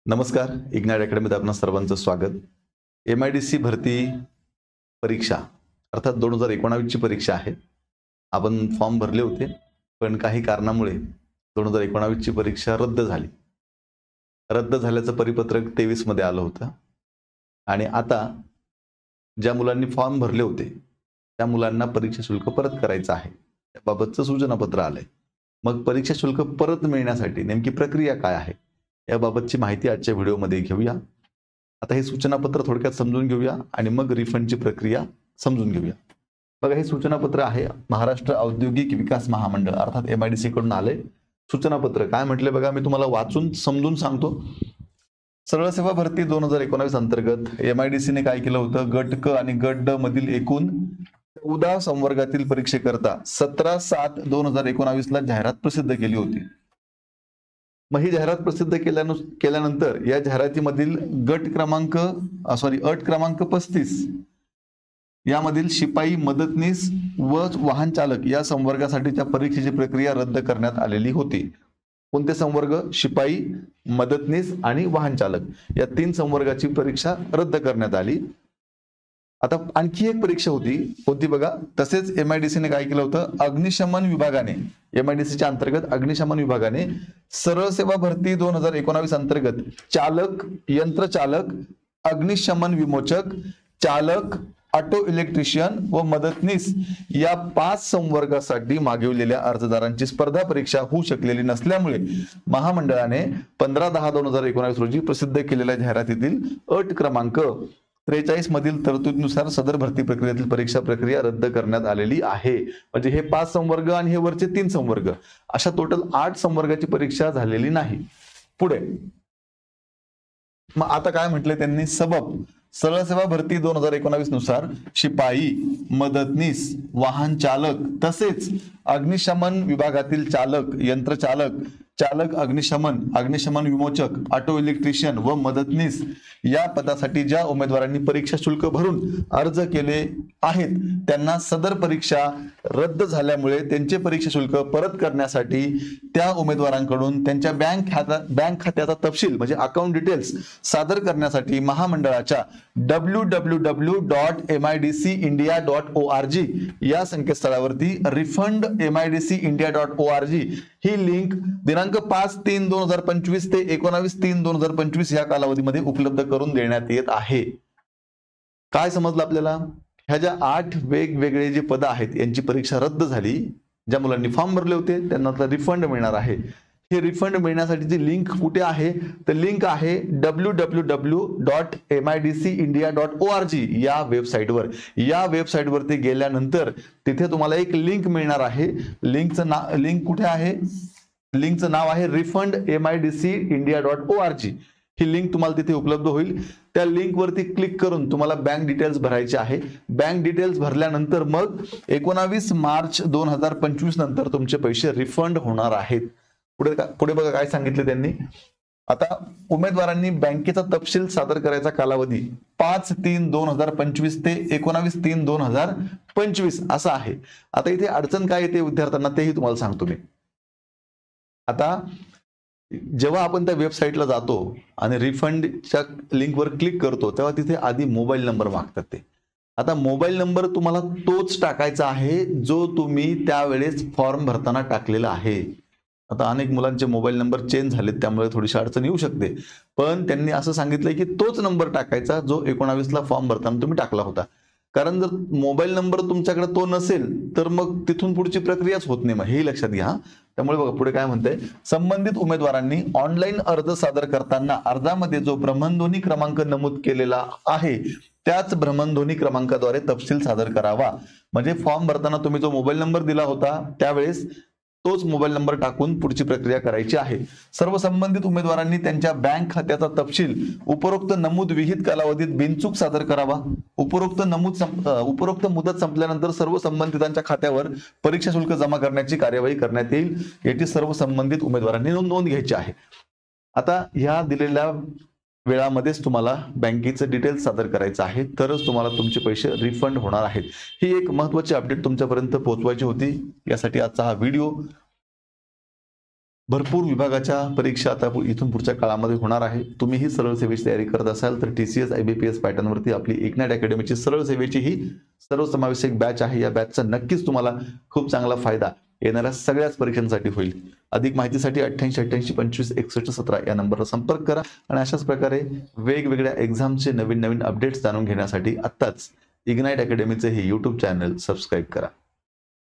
नमस्कार. इग्नाइट अकॅडमीत आपणा सर्वांचं स्वागत. MIDC भरती परीक्षा अर्थात 2019 ची परीक्षा आहे. आपण फॉर्म भरले होते, पण काही कारणामुळे 2019 ची परीक्षा रद्द झाली. रद्द झाल्याचं परिपत्रक 23 मध्ये आलं होतं आणि आता ज्या मुलांनी फॉर्म भरले होते त्या मुलांना परीक्षा शुल्क परत करायचं आहे. त्याबाबतचं सूचनापत्र आलंय. मग परीक्षा शुल्क परत मिळण्यासाठी नेमकी प्रक्रिया काय आहे याबाबतची माहिती आजच्या व्हिडिओमध्ये घेऊया. आता हे सूचनापत्र थोडक्यात समजून घेऊया आणि मग रिफंडची प्रक्रिया समजून घेऊया. बघा, हे सूचनापत्र आहे महाराष्ट्र औद्योगिक विकास महामंडळ अर्थात MIDC कडून आले सूचनापत्र. काय म्हटले बघा, मी तुम्हाला वाचून समजून सांगतो. सरळ सेवा भरती 2019 अंतर्गत MIDC ने काय केलं होतं, गट क आणि गट ड मधील एकूण 14 संवर्गातील परीक्षेकरता 17/7/2019 ला जाहिरात प्रसिद्ध केली होती. मग ही जाहिरात प्रसिद्ध केल्यानंतर या जाहिरातीमधील अट क्रमांक 35 यामधील शिपाई, मदतनीस व वाहन चालक या संवर्गासाठीच्या परीक्षेची प्रक्रिया रद्द करण्यात आलेली होती. कोणते संवर्ग? शिपाई, मदतनीस आणि वाहन चालक या 3 संवर्गाची परीक्षा रद्द करण्यात आली. आता आणखी एक परीक्षा होती, कोणती बघा. तसेच MIDC ने काय केलं होतं, अग्निशमन विभागाने MIDC च्या अंतर्गत अग्निशमन विभागाने सरळ सेवा भरती 2019 अंतर्गत चालक, यंत्रचालक, अग्निशमन विमोचक, चालक, ऑटो इलेक्ट्रिशियन व मदतनीस या 5 संवर्गासाठी मागवलेल्या अर्जदारांची स्पर्धा परीक्षा होऊ शकलेली नसल्यामुळे महामंडळाने 15/10/2019 रोजी प्रसिद्ध केलेल्या जाहिरातीतील अट क्रमांक 43 मधील तरतुदीनुसार सदर भरती प्रक्रियेतील परीक्षा प्रक्रिया रद्द करण्यात आलेली आहे. म्हणजे हे 5 संवर्ग आणि हे वरचे 3 संवर्ग अशा टोटल 8 संवर्गाची परीक्षा झालेली नाही. पुढे मग आता काय म्हटले त्यांनी, सबब सरळ सेवा भरती 2019 नुसार शिपाई, मदतनीस, वाहन चालक तसेच अग्निशमन विभागातील चालक, यंत्रचालक, चालक अग्निशमन, अग्निशमन विमोचक, ऑटो इलेक्ट्रिशियन व मदतनीस या पदासाठी ज्या उमेदवारांनी परीक्षा शुल्क भरून अर्ज केले आहेत त्यांना सदर परीक्षा रद्द झाल्यामुळे त्यांचे परीक्षा शुल्क परत करण्यासाठी त्या उमेदवारांकडून त्यांच्या बँक खात्याचा तपशील म्हणजे अकाउंट डिटेल्स सादर करण्यासाठी महामंडळाच्या www.midcindia.org या संकेतस्थळावरती refundmidcindia.org ही लिंक दिनांक 5/3/2025 ते 19/3/2025 या कालावधीमध्ये उपलब्ध करून देण्यात येत आहे. काय समजलं आपल्याला? ह्या ज्या 8 वेगवेगळे जे पद आहेत यांची परीक्षा रद्द झाली. ज्या मुलांनी फॉर्म भरले होते त्यांना आता रिफंड मिळणार आहे. हे रिफंड मिळण्यासाठीची लिंक कुठे आहे? तर लिंक आहे www.midcindia.org या वेबसाईटवर. या वेबसाईटवरती गेल्यानंतर तिथे तुम्हाला एक लिंक मिळणार आहे. लिंक कुठे आहे? लिंकचं नाव आहे refundmidcindia.org. ही लिंक तुम्हाला तिथे उपलब्ध होईल. त्या लिंक वरती क्लिक करून तुम्हाला बँक डिटेल्स भरायचे आहे. बँक डिटेल्स भरल्यानंतर मग 19 मार्च 2025 नंतर तुमचे पैसे रिफंड होणार आहेत. पुढे बघा काय सांगितले त्यांनी. आता उमेदवारांनी बँकेचा तपशील सादर करायचा कालावधी 5/3/2025 ते 19/3/2025 असा आहे. आता इथे अडचण काय येते विद्यार्थ्यांना तेही तुम्हाला सांगतो मी. आता जेव्हा आपण त्या वेबसाईटला जातो आणि रिफंडच्या लिंकवर क्लिक करतो तेव्हा तिथे आधी मोबाईल नंबर मागतात ते. आता मोबाईल नंबर तुम्हाला तोच टाकायचा आहे जो तुम्ही त्यावेळेस फॉर्म भरताना टाकलेला आहे. आता अनेक मुलांचे मोबाईल नंबर चेंज झालेत त्यामुळे थोडीशी अडचण येऊ शकते, पण त्यांनी असं सांगितलंय की तोच नंबर टाकायचा जो 19 ला फॉर्म भरताना तुम्ही टाकला होता. कारण जर मोबाईल नंबर तुमच्याकडे तो नसेल तर मग तिथून पुढची प्रक्रियाच होत नाही. मग हे लक्षात घ्या. त्यामुळे बघा पुढे काय म्हणते, संबंधित उमेदवारांनी ऑनलाईन अर्ज सादर करताना अर्जामध्ये जो भ्रमणध्वनी क्रमांक नमूद केलेला आहे त्याच भ्रमणध्वनी क्रमांकाद्वारे तपशील सादर करावा. म्हणजे फॉर्म भरताना तुम्ही जो मोबाईल नंबर दिला होता त्यावेळेस तोच मोबाईल नंबर टाकून पुढची प्रक्रिया करायची आहे. सर्व संबंधित उमेदवारांनी त्यांच्या बँक खात्याचा तपशील उपरोक्त नमूद विहित कालावधीत बिनचूक सादर करावा. उपरोक्त मुदत संपल्यानंतर सर्व संबंधितांच्या खात्यावर परीक्षा शुल्क जमा करण्याची कार्यवाही करण्यात येईल. याची सर्व संबंधित उमेदवारांनी नोंद घ्यायची आहे. आता ह्या दिलेल्या वेळामध्येच तुम्हाला बँकेचे डिटेल्स सादर करायचं आहे तरच तुम्हाला तुमचे पैसे रिफंड होणार आहेत. ही एक महत्त्वाची अपडेट तुमच्यापर्यंत पोहोचवायची होती. यासाठी आजचा हा व्हिडिओ भरपूर विभागाच्या परीक्षा आता इथून पुढच्या काळामध्ये होणार आहे. तुम्हीही सरळ सेवेची तयारी करत असाल तर TCS IBPS पॅटर्नवरती आपली इग्नाइट अकॅडमीची सरळ सेवेची ही सर्वसमावेशक बॅच आहे. या बॅचचा नक्कीच तुम्हाला खूप चांगला फायदा येणाऱ्या सगळ्याच परीक्षांसाठी होईल. अधिक माहितीसाठी 8888256117 या नंबरवर संपर्क करा आणि अशाच प्रकारे वेगवेगळ्या एक्झामचे नवीन अपडेट्स जाणून घेण्यासाठी आत्ताच इग्नाइट अकॅडमीचे हे YouTube चॅनल सबस्क्राईब करा.